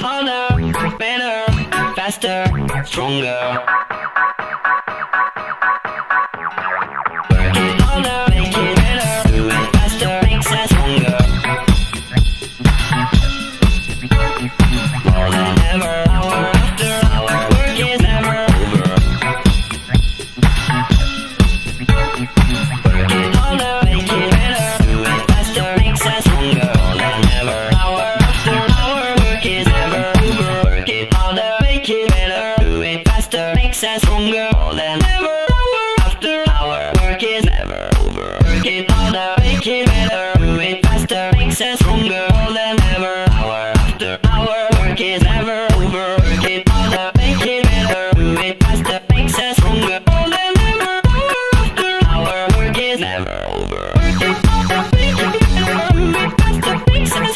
Harder, better, faster, stronger. Work it harder, make it better, do it faster, makes us stronger. More than ever, hour after hour, work is never over. Work it harder, make it better, do it faster, makes us stronger. More than ever, hour after hour, work is never over. Work it harder, make it better, do it faster, makes us stronger.